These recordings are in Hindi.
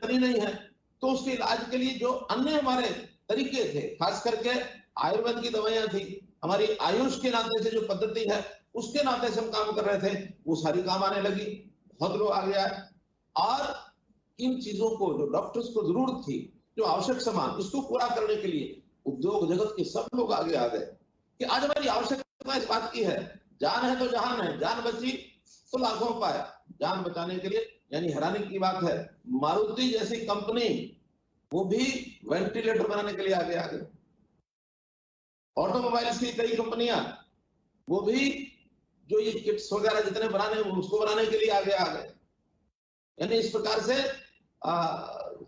आमदनी नहीं है, तो उसके इलाज के लिए जो अन्य हमारे तरीके थे, खास करके आयुर्वेद की दवाइयां थी, हमारी आयुष के नाते से जो पद्धति है उसके नाते से हम काम कर रहे थे, वो सारी काम आने लगी, बहुत लोग आ गया। और इन चीजों को जो डॉक्टर्स को जरूरत थी, जो आवश्यक सामान, इसको पूरा करने के लिए उद्योग जगत के सब लोग आगे आ गए कि आज हमारी आवश्यकता इस बात की है, जान है तो जहान है, जान बची तो लाखों पाए। जान बचाने के लिए, यानी हैरानी की बात है, मारुति जैसी कंपनी वो भी वेंटिलेटर बनाने के लिए आगे आ गई। ऑटोमोबाइल्स की कई कंपनियां वो भी जो ये किट्स वगैरह जितने बनाने उसको बनाने के लिए आगे आ गए। यानी इस प्रकार से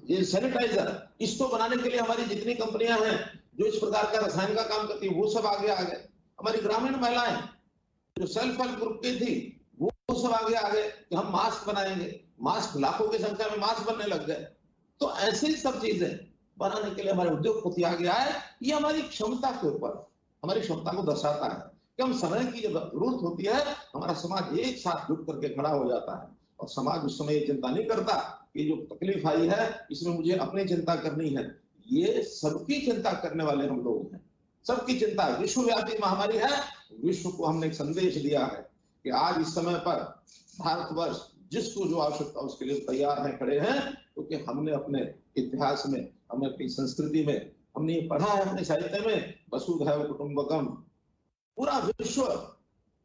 ये सैनिटाइजर, इसको बनाने के लिए हमारी जितनी कंपनियां हैं जो इस प्रकार का रसायन का काम करती है वो सब आगे आ गए। हमारी ग्रामीण महिलाएं जो सेल्फ हेल्प ग्रुप की थी वो सब आगे आ गए कि हम मास्क बनाएंगे, मास्क लाखों की संख्या में मास्क बनने लग गए। तो ऐसी सब चीजें बनाने के लिए हमारे उद्योगपति आगे आए। ये हमारी क्षमता के ऊपर, हमारी क्षमता को दर्शाता है कि हम समय की जब जरूरत होती है हमारा समाज एक साथ जुट करके खड़ा हो जाता है, और समाज उस समय ये चिंता नहीं करता कि जो तकलीफ आई है इसमें मुझे अपनी चिंता करनी है। ये सबकी चिंता करने वाले हम लोग हैं, सबकी चिंता। विश्वव्यापी महामारी है, विश्व को हमने एक संदेश दिया है कि आज इस समय पर भारतवर्ष जिसको जो आवश्यकता उसके लिए तैयार है, खड़े हैं, क्योंकि हमने अपने इतिहास में, हमने अपनी संस्कृति में, हमने ये पढ़ा है अपने साहित्य में, वसुधैव कुटुंबकम, पूरा विश्व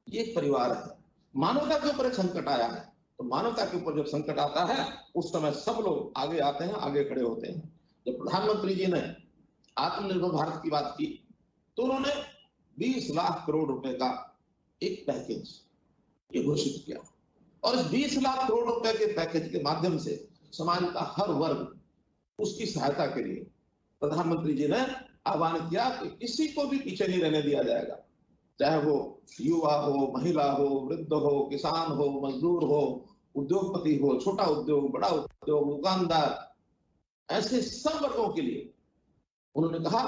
ये एक परिवार है। मानवता के ऊपर एक संकट आया है, तो मानवता के ऊपर जब संकट आता है उस समय सब लोग आगे आते हैं, आगे खड़े होते हैं। जब प्रधानमंत्री जी ने आत्मनिर्भर भारत की बात की तो उन्होंने 20 लाख करोड़ रुपए का एक पैकेज ये घोषित किया, और इस 20 लाख करोड़ रुपए के पैकेज के माध्यम से समाज का हर वर्ग उसकी सहायता के लिए प्रधानमंत्री जी ने आह्वान किया कि किसी को भी पीछे नहीं रहने दिया जाएगा, चाहे वो युवा हो, महिला हो, वृद्ध हो, किसान हो, मजदूर हो, उद्योगपति हो, छोटा उद्योग, बड़ा उद्योग, दुकानदार, ऐसे सब वर्गों के लिए उन्होंने कहा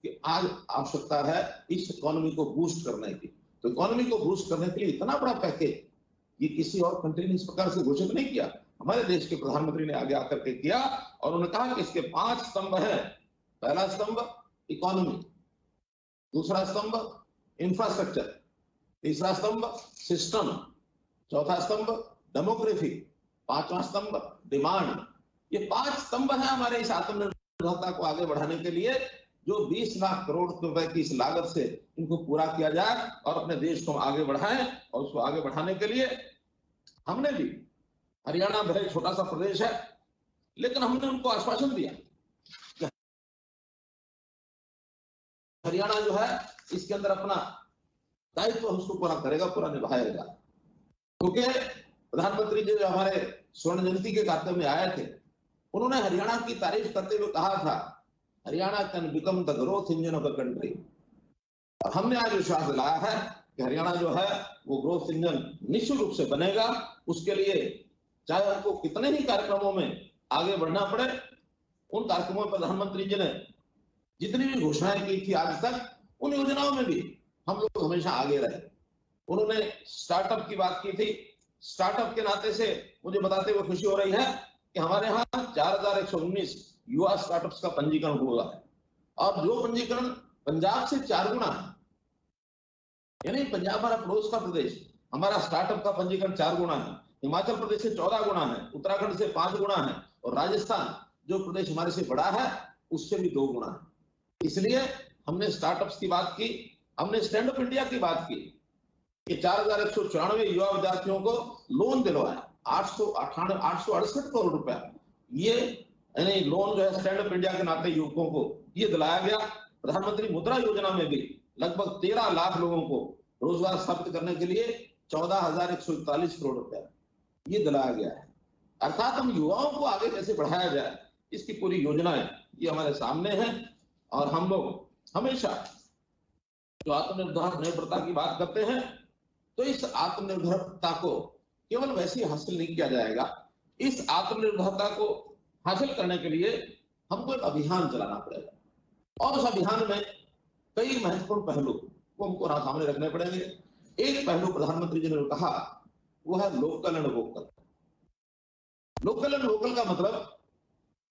कि आज आवश्यकता है इस इकोनॉमी को बूस्ट करने की। तो इकोनॉमी को बूस्ट करने के लिए इतना बड़ा पैकेज ये किसी और कंट्री ने इस प्रकार से घोषित नहीं किया, हमारे देश के प्रधानमंत्री ने आगे आकर के किया, और उन्होंने कहा कि इसके 5 स्तंभ हैं। पहला स्तंभ इकोनॉमी, दूसरा स्तंभ इंफ्रास्ट्रक्चर, तीसरा स्तंभ सिस्टम, चौथा स्तंभ डेमोग्राफी, पांचवा स्तंभ डिमांड। ये 5 स्तंभ हैं हमारे इस आत्मनिर्भरता को आगे बढ़ाने के लिए, जो 20 लाख करोड़ रुपए की इस लागत से इनको पूरा किया जाए और अपने देश को आगे बढ़ाएं। और उसको आगे बढ़ाने के लिए हमने भी, हरियाणा भले छोटा सा प्रदेश है, लेकिन हमने उनको आश्वासन दिया कि हरियाणा जो है इसके अंदर अपना दायित्व उसको पूरा करेगा, पूरा निभाएगा। क्योंकि प्रधानमंत्री जी जो हमारे स्वर्ण जयंती के कार्यक्रम में आए थे, उन्होंने हरियाणा की तारीफ करते हुए कहा था Haryana can become the growth engine of the country. और हमने आज विश्वास दिलाया है कि हरियाणा जो है वो ग्रोथ इंजन निश्चित रूप से बनेगा। उसके लिए चाहे उनको कितने ही कार्यक्रमों में आगे बढ़ना पड़े, उन कार्यक्रमों में प्रधानमंत्री जी ने जितनी भी घोषणाएं की थी आज तक, उन योजनाओं में भी हम लोग हमेशा आगे रहे। उन्होंने स्टार्टअप की बात की थी, स्टार्टअप के नाते से मुझे बताते हुए खुशी हो रही है कि हमारे यहाँ 4119 युवा स्टार्टअप्स का पंजीकरण हुआ है, और जो पंजीकरण पंजाब से 4 गुना है। यानी पंजाब हमारा पड़ोस का प्रदेश, हमारा स्टार्टअप का पंजीकरण 4 गुना है, हिमाचल प्रदेश से 14 गुना है, उत्तराखंड से 5 गुना है, और राजस्थान जो प्रदेश हमारे से बड़ा है उससे भी 2 गुना है। इसलिए हमने स्टार्टअप्स की बात की, हमने स्टैंड अप इंडिया की बात की कि 4194 युवा विद्यार्थियों को लोन दिलवाया, 868 करोड़ रुपया ये यानी लोन जो है स्टैंड अप इंडिया के नाते युवकों को ये दिलाया गया। प्रधानमंत्री मुद्रा योजना में भी लगभग 13 लाख लोगों को रोजगार स्थापित करने के लिए 14,141 करोड़ रुपया ये दिलाया गया है। अर्थात हम युवाओं को आगे कैसे बढ़ाया जाए इसकी पूरी योजनाएं ये हमारे सामने है। और हम लोग हमेशा जो आत्मनिर्भरता की बात करते हैं, तो इस आत्मनिर्भरता को केवल वैसे ही हासिल नहीं किया जाएगा। इस आत्मनिर्भरता को हासिल करने के लिए हमको एक अभियान चलाना पड़ेगा, और उस अभियान में कई महत्वपूर्ण पहलू को हमको सामने रखने पड़ेंगे। एक पहलू प्रधानमंत्री जी ने कहा वो है local and vocal. Local and vocal का मतलब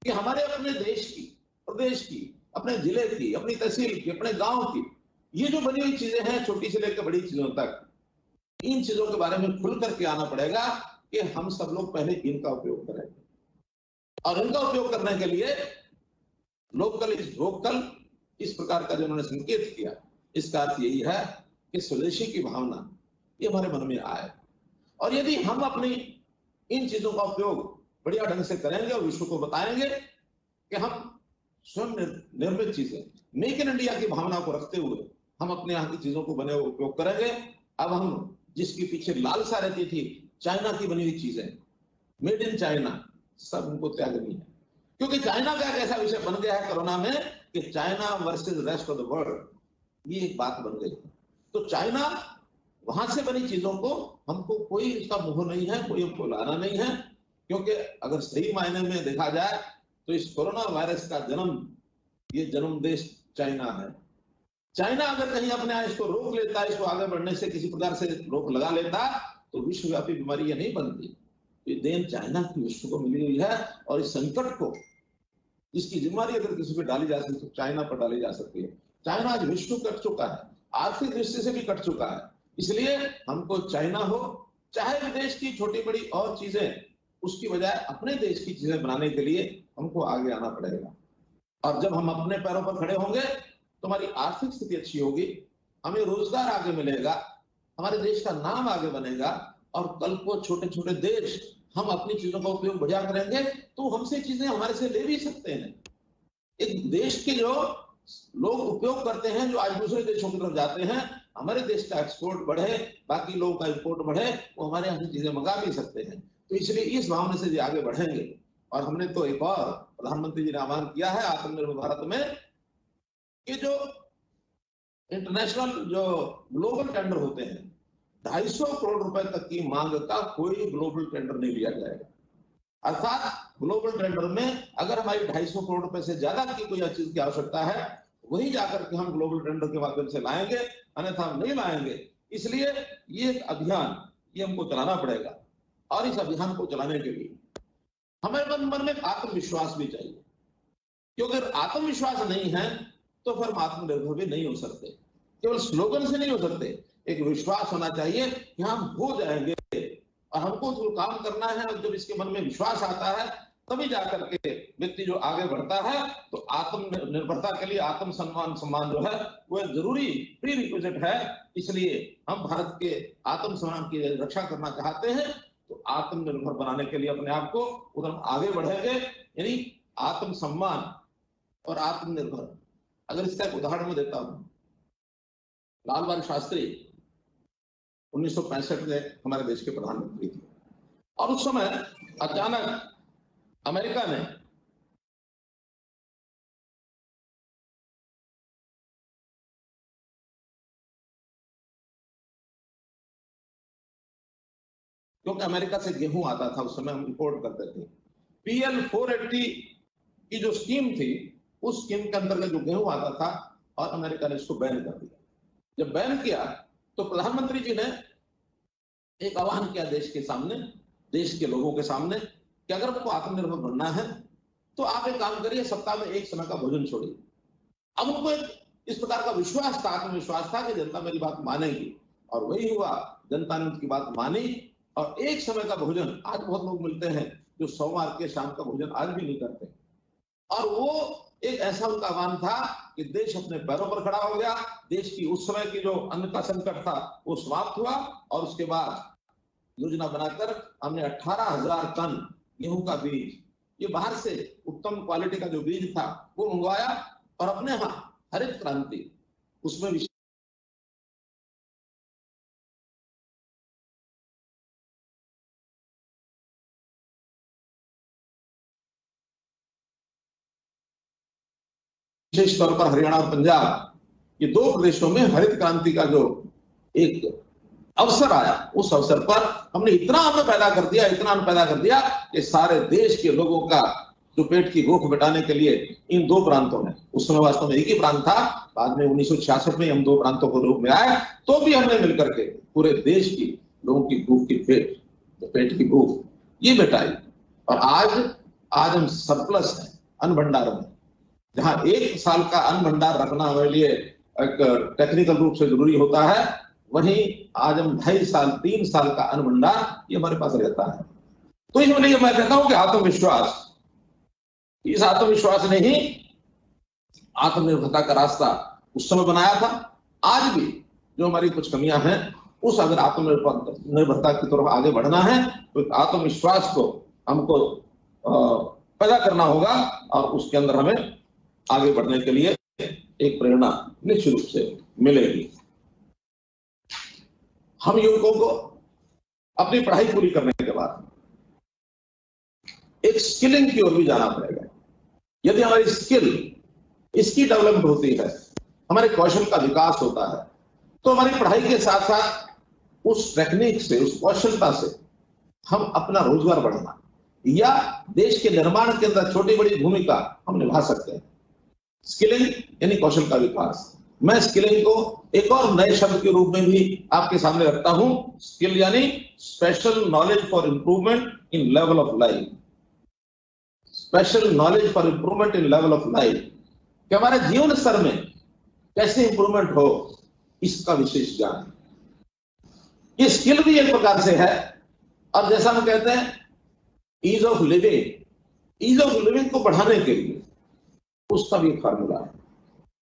कि हमारे अपने देश की, प्रदेश की, अपने जिले की, अपनी तहसील की, अपने गांव की ये जो बनी हुई चीजें हैं, छोटी से लेकर बड़ी चीजों तक, इन चीजों के बारे में खुल करके आना पड़ेगा कि हम सब लोग पहले इनका उपयोग करेंगे। और इनका उपयोग करने के लिए लोकल इज वोकल, इस प्रकार का जो उन्होंने संकेत किया, इसका अर्थ यही है कि स्वदेशी की भावना ये हमारे मन में आए। और यदि हम अपनी इन चीजों का उपयोग बढ़िया ढंग से करेंगे और विश्व को बताएंगे कि हम स्वयं निर्मित चीजें, मेक इन इंडिया की भावना को रखते हुए हम अपने यहाँ की चीजों को बने उपयोग करेंगे। अब हम जिसके पीछे लालसा रहती थी, चाइना की बनी हुई चीजें, मेड इन चाइना, सब उनको त्यागनी है। क्योंकि चाइना का एक ऐसा विषय बन गया है कोरोना में कि China versus rest of the world, ये एक बात बन गई। तो चाइना, वहां से बनी चीजों को हमको कोई इसका मोह नहीं है, कोई हमको लाना नहीं है। क्योंकि अगर सही मायने में देखा जाए तो इस कोरोना वायरस का ये जन्म देश चाइना है। चाइना अगर कहीं अपने इसको रोक लेता, इसको आगे बढ़ने से किसी प्रकार से रोक लगा लेता, तो विश्वव्यापी बीमारी ये नहीं बनती। ये देन चाइना की विश्व को मिली हुई है। और इस संकट को, इसकी जिम्मेदारी अगर किसी पर डाली जा सकती तो चाइना पर डाली जा सकती है। चाइना आज विश्व कट चुका है, आर्थिक दृष्टि से भी कट चुका है। इसलिए हमको चाइना हो चाहे विदेश की छोटी बड़ी और चीजें, उसकी बजाय अपने देश की चीजें बनाने के लिए हमको आगे आना पड़ेगा। और जब हम अपने पैरों पर खड़े होंगे तो हमारी आर्थिक स्थिति अच्छी होगी, हमें रोजगार आगे मिलेगा, हमारे देश का नाम आगे बनेगा। और कल को छोटे छोटे देश हम अपनी चीजों का उपयोग बढ़िया करेंगे तो हमसे चीजें हमारे से ले भी सकते हैं। एक देश के जो लोग उपयोग करते हैं, जो आज दूसरे देशों की तरफ जाते हैं, हमारे देश का एक्सपोर्ट बढ़े, बाकी लोगों का इंपोर्ट बढ़े, वो हमारे यहाँ से चीजें मंगा भी सकते हैं। तो इसलिए इस भावना से आगे बढ़ेंगे। और हमने तो एक और प्रधानमंत्री जी ने आह्वान किया है आत्मनिर्भर भारत में कि जो इंटरनेशनल जो ग्लोबल टेंडर होते हैं, 250 करोड़ रुपए तक की मांग का कोई ग्लोबल टेंडर नहीं लिया जाएगा। अर्थात ग्लोबल टेंडर में अगर हमारी 250 करोड़ रुपए से ज्यादा की कोई चीज की आवश्यकता है, वही जाकर के हम ग्लोबल टेंडर के माध्यम से लाएंगे, अन्यथा हम नहीं लाएंगे। इसलिए ये अभियान ये हमको चलाना पड़ेगा। और इस अभियान को चलाने के लिए हमारे मन में आत्मविश्वास भी चाहिए। क्योंकि अगर आत्मविश्वास नहीं है तो फिर हम आत्मनिर्भर भी नहीं हो सकते। केवल स्लोगन से नहीं हो सकते, एक विश्वास होना चाहिए कि हम हो जाएंगे। और हमको जो काम करना है, जब इसके मन में विश्वास आता है तभी जाकर के व्यक्ति जो आगे बढ़ता है। तो आत्मनिर्भरता के लिए आत्म सम्मान जो है वो एक जरूरी प्री रिक्विजिट है। इसलिए हम भारत के आत्म सम्मान की रक्षा करना चाहते हैं तो आत्मनिर्भर बनाने के लिए अपने आप को उधर हम आगे बढ़ेंगे। यानी आत्म सम्मान और आत्मनिर्भर, अगर इसका एक उदाहरण मैं देता हूं, लाल बहादुर शास्त्री 1965 में हमारे देश के प्रधानमंत्री थे। और उस समय अचानक अमेरिका ने क्योंकि अमेरिका से गेहूं आता था, उस समय हम इंपोर्ट करते थे, PL 480 की जो स्कीम थी, उस स्कीम के अंतर्गत जो गेहूं आता था, और अमेरिका ने इसको बैन कर दिया। जब बैन किया तो प्रधानमंत्री जी ने एक आह्वान किया देश के सामने, देश के लोगों के सामने, कि अगर आपको आत्मनिर्भर बनना है तो आप एक काम करिए, सप्ताह में एक समय का भोजन छोड़िए। अब उनको एक इस प्रकार का विश्वास था, आत्मविश्वास था कि जनता मेरी बात मानेगी। और वही हुआ, जनता ने उनकी बात मानी। और एक समय का भोजन, आज बहुत लोग मिलते हैं जो सोमवार के शाम का भोजन आज भी नहीं करते। और वो एक ऐसा उनका आह्वान था कि देश अपने पैरों पर खड़ा हो गया। देश की उस समय की जो अन्न का संकट था वो समाप्त हुआ। और उसके बाद योजना बनाकर हमने 18,000 टन गेहूं का बीज, ये बाहर से उत्तम क्वालिटी का जो बीज था वो मंगवाया। और अपने यहाँ हरित क्रांति, उसमें विशेष तौर पर हरियाणा और पंजाब, ये दो प्रदेशों में हरित क्रांति का जो एक अवसर आया, उस अवसर पर हमने इतना अन्न पैदा कर दिया, इतना अन्न पैदा कर दिया कि सारे देश के लोगों का जो पेट की भूख मिटाने के लिए इन दो प्रांतों में, उस समय वास्तव में एक ही प्रांत था, बाद में 1966 में हम दो प्रांतों के रूप में आए, तो भी हमने मिलकर के पूरे देश की लोगों की भूख की पेट की भूख ये मिटाई। और आज हम सरप्लस हैं, अन्न भंडार में, जहां 1 साल का अन्न भंडार रखना हमारे लिए एक टेक्निकल रूप से जरूरी होता है, वहीं आज हम 2.5 साल 3 साल का अन्न भंडार ये हमारे पास रहता है। तो इसलिए मैं कहता हूं कि आत्मविश्वास, इस आत्मविश्वास ने ही आत्मनिर्भरता का रास्ता उस समय बनाया था। आज भी जो हमारी कुछ कमियां हैं, उस अगर आत्मनिर्भरता की तरफ आगे बढ़ना है तो आत्मविश्वास को हमको पैदा करना होगा, और उसके अंदर हमें आगे बढ़ने के लिए एक प्रेरणा निश्चित रूप से मिलेगी। हम युवकों को अपनी पढ़ाई पूरी करने के बाद एक स्किलिंग की ओर भी जाना पड़ेगा। यदि हमारी स्किल, इसकी डेवलपमेंट होती है, हमारे कौशल का विकास होता है, तो हमारी पढ़ाई के साथ साथ उस टेक्निक से, उस कौशलता से हम अपना रोजगार बढ़ाना या देश के निर्माण के अंदर छोटी बड़ी भूमिका हम निभा सकते हैं। स्किलिंग यानी कौशल का विकास। मैं स्किलिंग को एक और नए शब्द के रूप में भी आपके सामने रखता हूं। स्किल यानी special knowledge for improvement in level of life. Special knowledge for improvement in level of life, कि हमारे जीवन स्तर में कैसे इंप्रूवमेंट हो, इसका विशेष ज्ञान। ये स्किल भी एक प्रकार से है, और जैसा हम कहते हैं ईज ऑफ लिविंग को बढ़ाने के लिए उसका भी फार्मूला है।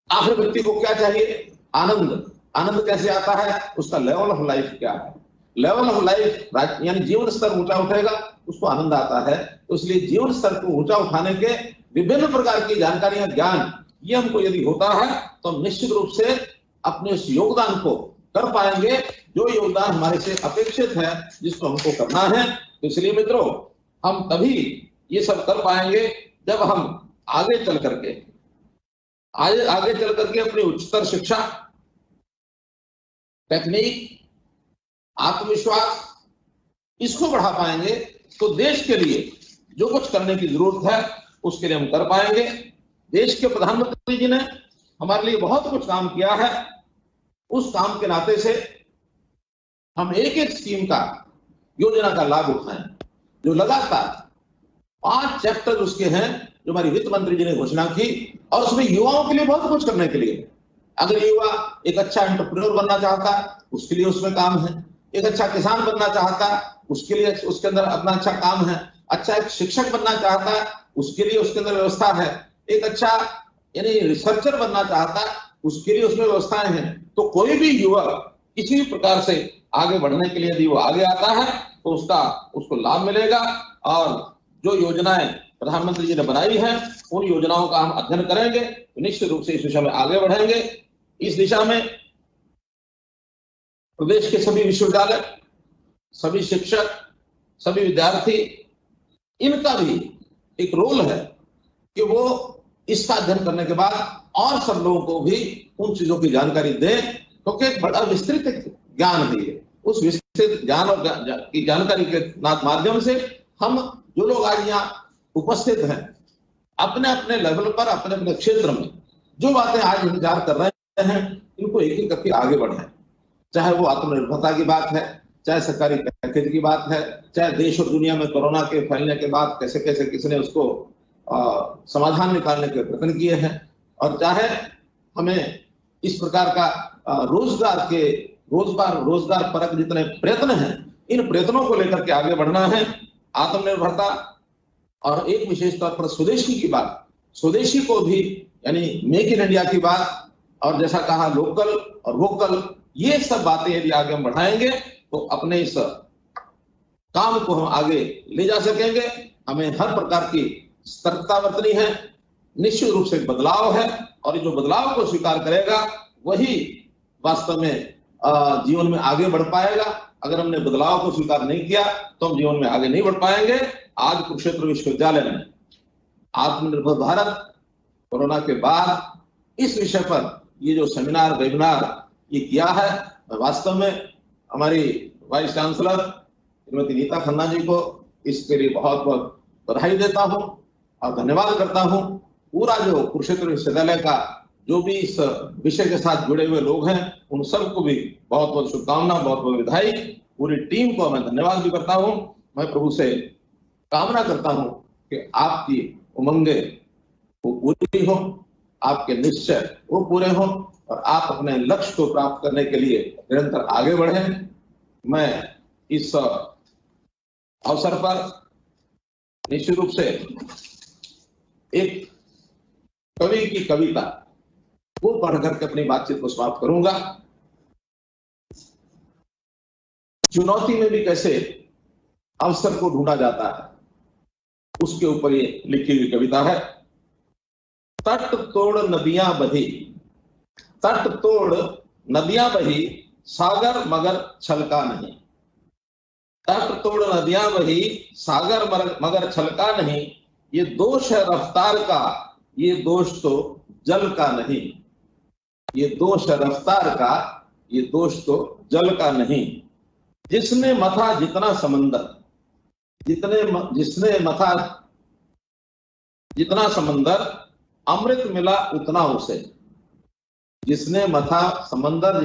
आखिर व्यक्ति को क्या चाहिए? आनंद कैसे आता है? उसका लेवल ऑफ लाइफ क्या है? लेवल ऑफ लाइफ यानी जीवन स्तर ऊंचा उठेगा, उसको आनंद आता है। तो इसलिए जीवन स्तर को ऊंचा उठाने के विभिन्न प्रकार की जानकारियां, ज्ञान, ये हमको यदि होता है तो हम निश्चित रूप से अपने उस योगदान को कर पाएंगे जो योगदान हमारे से अपेक्षित है, जिसको हमको करना है। तो इसलिए मित्रों, हम तभी ये सब कर पाएंगे जब हम आगे चल करके अपनी उच्चतर शिक्षा, टेक्निक, आत्मविश्वास, इसको बढ़ा पाएंगे। तो देश के लिए जो कुछ करने की जरूरत है उसके लिए हम कर पाएंगे। देश के प्रधानमंत्री जी ने हमारे लिए बहुत कुछ काम किया है। उस काम के नाते से हम एक एक स्कीम का, योजना का लाभ उठाएं, जो लगातार 5 चैप्टर उसके हैं जो हमारी वित्त मंत्री जी ने घोषणा की, और उसमें युवाओं के लिए बहुत कुछ करने के लिए। अगर युवा एक अच्छा एंटरप्रेन्योर बनना चाहता है, उसके लिए उसमें काम है। एक अच्छा किसान बनना चाहता है, उसके लिए उसके अंदर अपना अच्छा काम है। अच्छा एक शिक्षक बनना चाहता है, उसके लिए उसके अंदर व्यवस्था है। एक अच्छा यानी रिसर्चर बनना चाहता है, उसके लिए उसमें व्यवस्थाएं हैं। तो कोई भी युवक किसी भी प्रकार से आगे बढ़ने के लिए यदि वो आगे आता है तो उसको लाभ मिलेगा। और जो योजनाएं प्रधानमंत्री जी ने बनाई हैं, उन योजनाओं का हम अध्ययन करेंगे तो निश्चित रूप से इस दिशा में आगे बढ़ेंगे। इस दिशा में प्रदेश के सभी विश्वविद्यालय, सभी शिक्षक, सभी विद्यार्थी, इनका भी एक रोल है कि वो इसका अध्ययन करने के बाद और सब लोगों को भी उन चीजों की जानकारी दें, क्योंकि एक बड़ा विस्तृत ज्ञान है ये। उस विस्तृत ज्ञान और की जानकारी के माध्यम से हम जो लोग आज यहाँ उपस्थित हैं, अपने अपने लेवल पर, अपने अपने क्षेत्र में जो बातें आज इंतजार कर रहे हैं, इनको एक एक करके आगे बढ़ाएं। चाहे वो आत्मनिर्भरता की बात है, चाहे सरकारी पैकेज की बात है, चाहे देश और दुनिया में कोरोना के फैलने के बाद कैसे कैसे किसने उसको समाधान निकालने के प्रयत्न किए हैं, और चाहे हमें इस प्रकार का रोजगार परक जितने प्रयत्न हैं, इन प्रयत्नों को लेकर के आगे बढ़ना है। आत्मनिर्भरता और एक विशेष तौर पर स्वदेशी की बात, स्वदेशी को भी यानी मेक इन इंडिया की बात, और जैसा कहा लोकल और वोकल, ये सब बातें यदि आगे हम बढ़ाएंगे तो अपने इस काम को हम आगे ले जा सकेंगे। हमें हर प्रकार की सतर्कता बरतनी है। निश्चित रूप से बदलाव है, और जो बदलाव को स्वीकार करेगा वही वास्तव में जीवन में आगे बढ़ पाएगा। अगर हमने बदलाव को स्वीकार नहीं किया तो हम जीवन में आगे नहीं बढ़ पाएंगे। आज कुरुक्षेत्र विश्वविद्यालय में आत्मनिर्भर भारत कोरोना के बाद इस विषय पर ये जो सेमिनार वेबिनार ये किया है, वास्तव में हमारी वाइस चांसलर श्रीमती नीता खन्ना जी को इसके लिए बहुत बहुत बधाई देता हूं और धन्यवाद करता हूं। पूरा जो कुरुक्षेत्र विश्वविद्यालय का जो भी इस विषय के साथ जुड़े हुए लोग हैं, उन सबको भी बहुत बहुत शुभकामना, बहुत बहुत बधाई। पूरी टीम को मैं धन्यवाद भी करता हूं। मैं प्रभु से कामना करता हूं कि आपकी उमंगें वो पूरी हो, आपके निश्चय वो पूरे हो और आप अपने लक्ष्य को प्राप्त करने के लिए निरंतर आगे बढ़ें। मैं इस अवसर पर निश्चित रूप से एक कवि की कविता वो पढ़ करके अपनी बातचीत को समाप्त करूंगा। चुनौती में भी कैसे अवसर को ढूंढा जाता है, उसके ऊपर ये लिखी हुई कविता है। तट तोड़ नदियां बही, तट तोड़ नदियां बही, सागर मगर छलका नहीं। तट तोड़ नदियां बही, सागर मगर छलका नहीं। ये दोष है रफ्तार का, ये दोष तो जल का नहीं। ये दोष है रफ्तार का, ये दोष तो जल का नहीं। जिसने मथा जितना समंदर, जिसने मथा जितना समंदर, अमृत मिला उतना उसे। जिसने मथा समंदर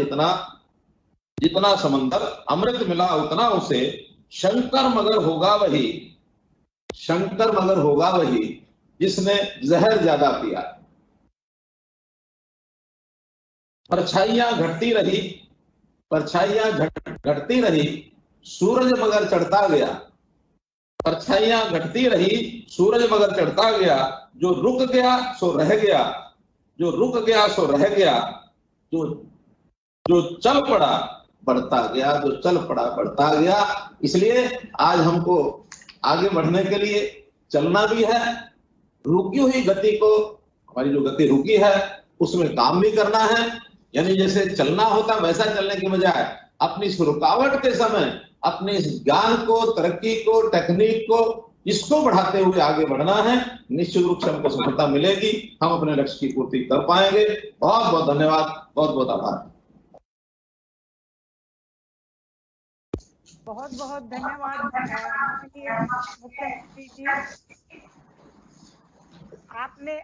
जितना समंदर, अमृत मिला उतना उसे। शंकर मगर होगा वही, शंकर मगर होगा वही, जिसने जहर ज्यादा पिया। परछाइयां घटती रही, परछाइयां घटती रही, सूरज मगर चढ़ता गया। परछाइयां घटती रही, सूरज मगर चढ़ता गया। जो रुक गया सो रह गया, जो रुक गया सो रह गया। जो जो चल पड़ा बढ़ता गया, जो चल पड़ा बढ़ता गया। इसलिए आज हमको आगे बढ़ने के लिए चलना भी है, रुकी हुई गति को, हमारी जो गति रुकी है उसमें काम भी करना है। यानी जैसे चलना होता वैसा चलने की बजाय अपनी इस रुकावट के समय अपने इस ज्ञान को, तरक्की को, टेक्निक को, इसको बढ़ाते हुए आगे बढ़ना है। निश्चित रूप से हमको सफलता मिलेगी, हम अपने लक्ष्य की पूर्ति कर पाएंगे। बहुत बहुत धन्यवाद, बहुत बहुत आभार। बहुत बहुत धन्यवाद माननीय मुख्यमंत्री जी। आपने